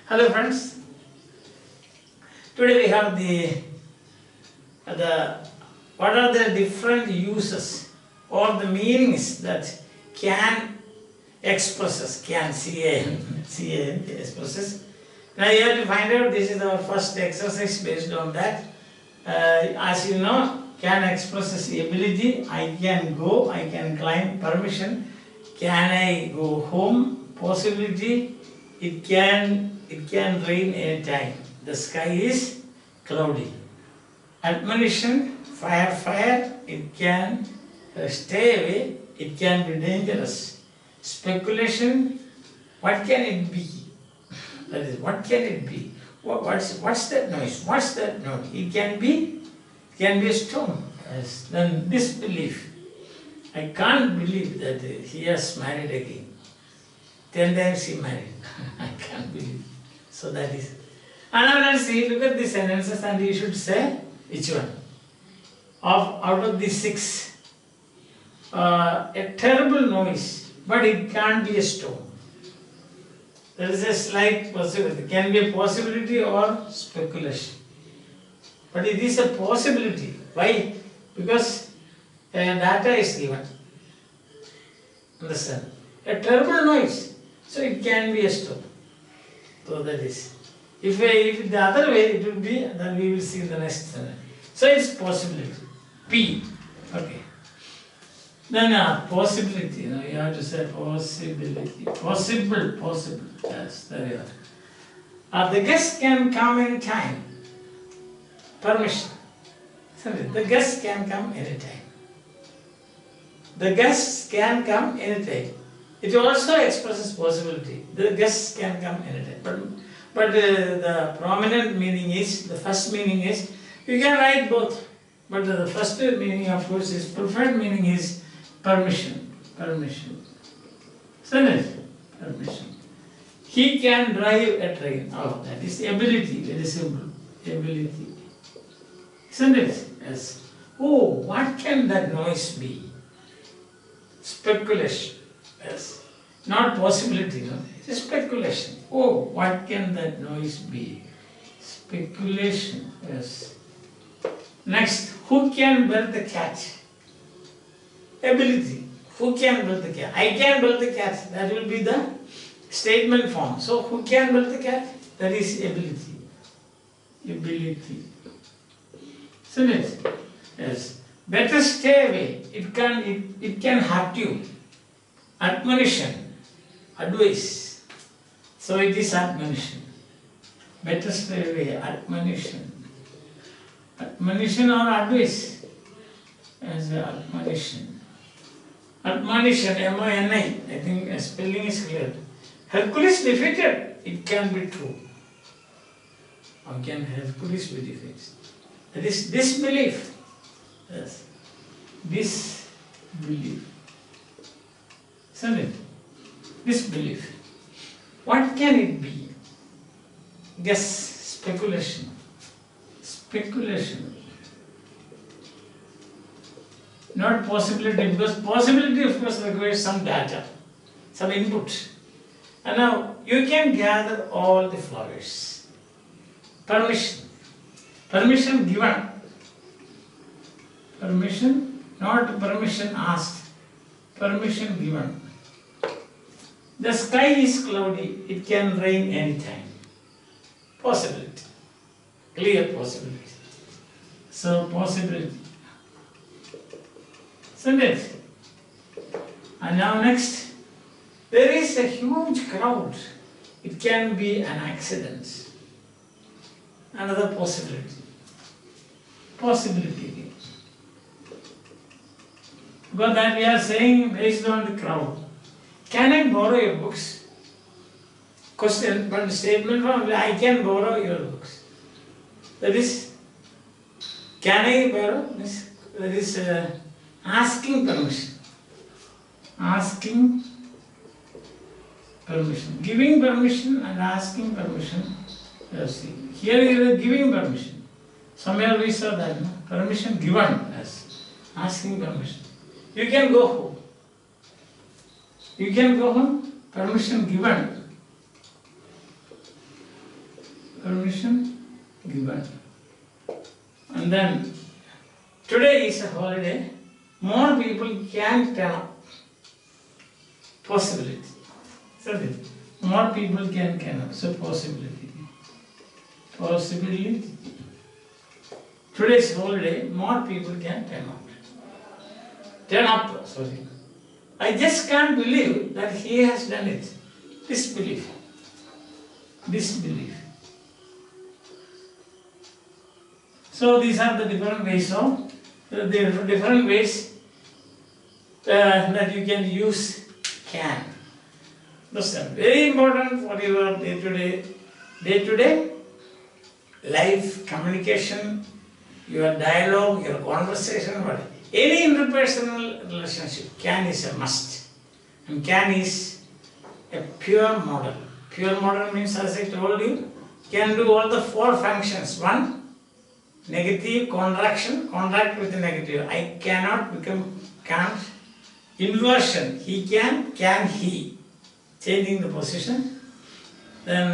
Hello friends. Today we have the what are the different uses or the meanings that can expresses, can CAN expresses. Now you have to find out, this is our first exercise based on that. As you know, can expresses ability, I can go, I can climb, permission, can I go home, possibility, it can rain anytime, the sky is cloudy. Admonition, fire, it can stay away, it can be dangerous. Speculation, what can it be? That is, what can it be? What's that noise? What's that noise? It can be a storm. Yes. Then disbelief. I can't believe that he has married again. 10 times he married. I can't believe. So that is. And now let's see, look at these sentences and you should say which one. Out of these 6, a terrible noise, but it can't be a storm. There is a slight possibility. It can be a possibility or speculation. But it is a possibility. Why? Because data is given. Understand? A terrible noise. So it can be a storm. So that is. If the other way it will be, then we will see the next sentence. So it's possibility. P. Okay. Then possibility. You have to say possibility. Possible. Yes, there you are. The guest can come anytime. Permission. Sorry, the guest can come anytime. The guests can come anytime. It also expresses possibility. The guests can come anytime. But the prominent meaning is, the first meaning is, you can write both. But the first meaning, of course, is preferred meaning is permission. Permission. Isn't it? Permission. He can drive a train. Oh, that is ability. Very simple. Ability. Isn't it? Yes. Oh, what can that noise be? Speculation. Yes. Not possibility, no. It is speculation. Oh, what can that noise be? Speculation. Yes. Next, who can build the cat? Ability. Who can build the cat? I can build the cat. That will be the statement form. So, who can build the cat? That is ability. Ability. Isn't it? Yes. Better stay away. It can hurt you. Admonition. Advice. So it is admonition. Better stay away. Admonition. Admonition or advice? As admonition. Admonition, M-O-N-I. I think spelling is clear. Hercules defeated. It can be true. How can Hercules be defeated? That is disbelief. Yes. Disbelief. Isn't it? Disbelief. What can it be? Guess. Speculation. Speculation. Not possibility, because possibility of course requires some data, some input. And now you can gather all the flowers. Permission. Permission given. Permission, not permission asked. Permission given. The sky is cloudy, it can rain anytime. Possibility. Clear possibility. So, possibility. Isn't it? And now next, there is a huge crowd. It can be an accident. Another possibility. Possibility again. Because that we are saying based on the crowd. Can I borrow your books? Question, but statement from I can borrow your books. That is, can I borrow? That is asking permission. Asking permission. Giving permission and asking permission. Yes. Here you are giving permission. Somewhere we saw that. No? Permission given. Yes. Asking permission. You can go home. You can go home. Permission given. permission given. And then today is a holiday. More people can turn up. Possibility. Isn't it? More people can turn up. So possibility. Possibility. Today is holiday. More people can turn up. Turn up. Sorry. I just can't believe that he has done it. Disbelief. Disbelief. So these are the different ways of that you can use can. Understand? Very important for your day-to-day life communication, your dialogue, your conversation, whatever. Any interpersonal relationship, can is a must. And can is a pure model. Pure model means, as I told you, can do all the 4 functions. 1, negative, contraction, contract with the negative. I cannot become can't. Inversion, he can he. Changing the position. Then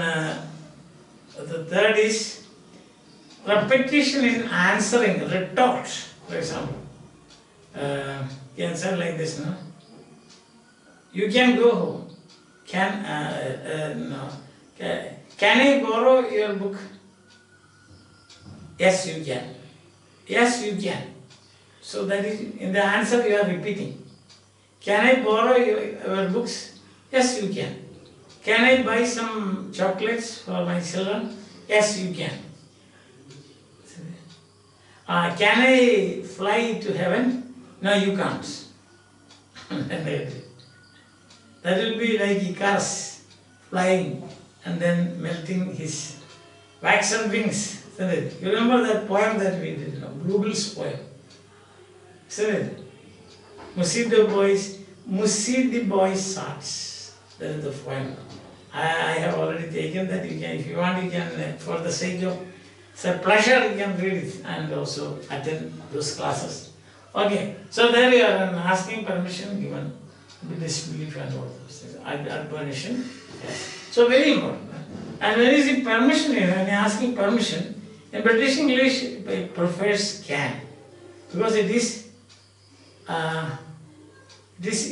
the third is repetition in answering, retort, for example. You can say like this, no? You can go home. No. Can I borrow your book? Yes, you can. Yes, you can. So that is in the answer you are repeating. Can I borrow your books? Yes, you can. Can I buy some chocolates for my children? Yes, you can. Can I fly to heaven? No, you can't. That will be like Icarus flying and then melting his waxen wings. Isn't it? You remember that poem that we did, Bluebell's poem? Isn't it? Musi the boy's hearts. That is the poem. I have already taken that. You can, if you want, you can, for the sake of it's a pleasure, you can read it and also attend those classes. Okay, so there you are asking permission given with disbelief and all those things. Admonition. Yes. So very important. And when is it permission here? When you're asking permission, in British English it prefers can. Because it is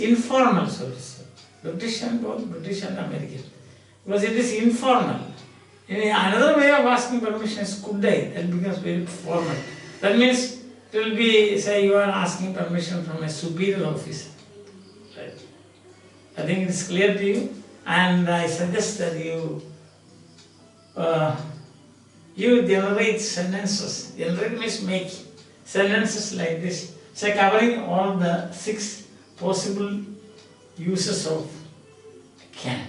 informal, so to say. Both British and American. Because it is informal. Another way of asking permission is could I, that becomes very formal. That means it will be, say you are asking permission from a superior officer. Right? I think it is clear to you, and I suggest that you generate sentences. Generate means make sentences like this. So covering all the 6 possible uses of can.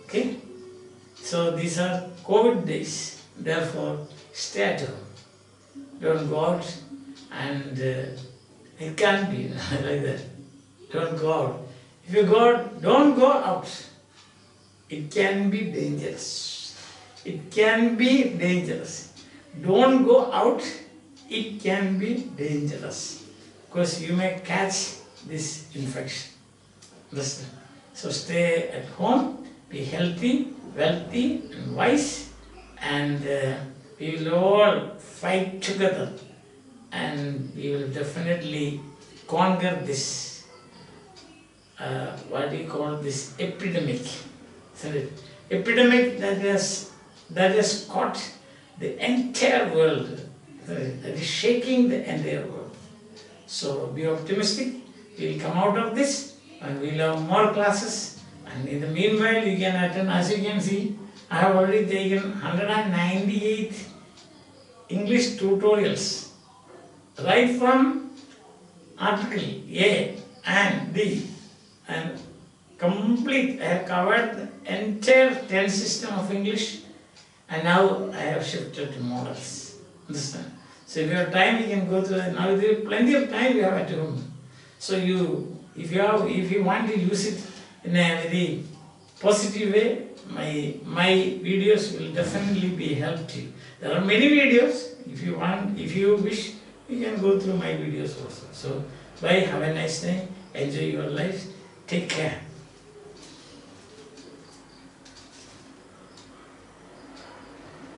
Okay? So these are COVID days, therefore stay at home. Don't go out, and it can't be like that. Don't go out. If you go out, don't go out. It can be dangerous. It can be dangerous. Don't go out, it can be dangerous. Because you may catch this infection. Understand? So stay at home, be healthy, wealthy and wise, and we will all fight together, and we will definitely conquer this, what do you call this, epidemic. Epidemic that has caught the entire world, that is shaking the entire world. So be optimistic, we will come out of this, and we will have more classes. And in the meanwhile, you can attend, as you can see, I have already taken 198 English tutorials, right from article A and B, and complete. I have covered the entire tense system of English, and now I have shifted to modals. Understand? So if you have time, you can go to, now there is plenty of time you have at home. So if you want to use it in a very positive way, my videos will definitely be help to you. There are many videos. If you want, if you wish, you can go through my videos also. So bye, have a nice day, enjoy your life, take care.